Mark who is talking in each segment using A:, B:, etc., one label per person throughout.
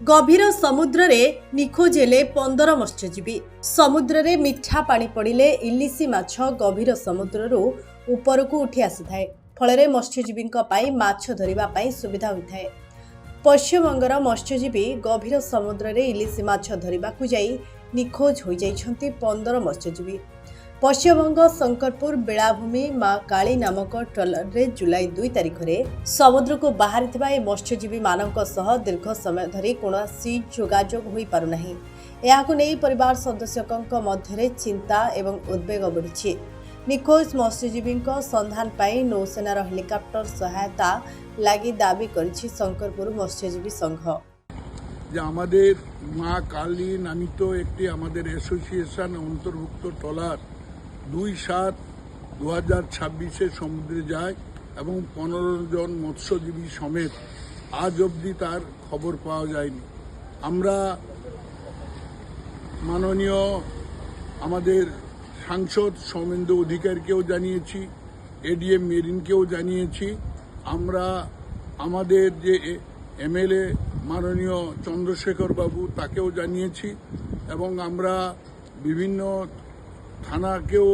A: गभीर समुद्र रे निखोज हेले 15 मत्स्यजीवी। समुद्र रे मिठा पानी पड़िले इलिसी माछ गभीर समुद्ररू उपरकू उठी आसी फल मत्स्यजीवी माछ धरिबा सुविधा होता है। पश्चिमबंगर मत्स्यजीवी गभीर समुद्र रे इलिसी माछ धरिबाकू जाई निखोज हो जाइछन्ति 15 मत्स्यजीवी। पश्चिमबंग शंकरपुर बेलाभूमि माँ काली नामक ट्रलर रे जुलाई 2 तारिख में समुद्र को बाहरी मत्स्यजीवी मानक सह दीर्घ समय धरी कौनसी जोगाजोग हो पारुना। यहां नहीं परिवार सदस्यों मध्य चिंता एवं उद्वेग बढ़ी। निखोज मत्स्यजीवी संधान पाई नौसेनार हेलिकप्टर सहायता लगी दाबी करिछि शंकरपुर मत्स्यजीवी संघ।
B: माँ काली नामित एक एसोसिएशन अंतर्भुक्त ट्रलार 2/7/2026 समुद्रे जाए एवं 15 जन मत्स्यजीवी समेत आज अब्दि तार खबर पाওয়া যায়নি। আমরা माननीय আমাদের সাংসদ সৌমেন্দু অধিকারীকেও জানিয়েছি, এডিএম মেরিনকেও জানিয়েছি। আমরা আমাদের যে এমএলএ মাননীয় চন্দ্রশেখর বাবু তাকেও জানিয়েছি এবং আমরা বিভিন্ন থানাকেও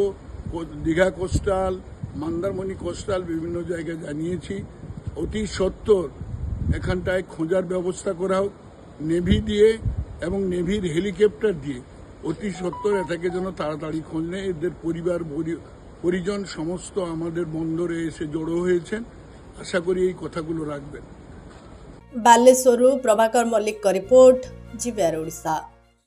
B: দীঘা কোস্টাল মন্দারমণি কোস্টাল বিভিন্ন জায়গায় জানিয়েছি। অতি সত্বর এখানটায় খোঁজার ব্যবস্থা করা হোক নেভি দিয়ে এবং নেভির হেলিকপ্টার দিয়ে। অতি সত্বর এটাকে যেন তাড়াতাড়ি খোঁজ নেয়। এদের পরিবার পরিজন সমস্ত আমাদের বন্দরে এসে জড়ো হয়েছেন। আশা করি এই কথাগুলো রাখবেন।
A: बालेश्वर प्रभाकर मल्लिक रिपोर्ट जीबीआर ओडिशा।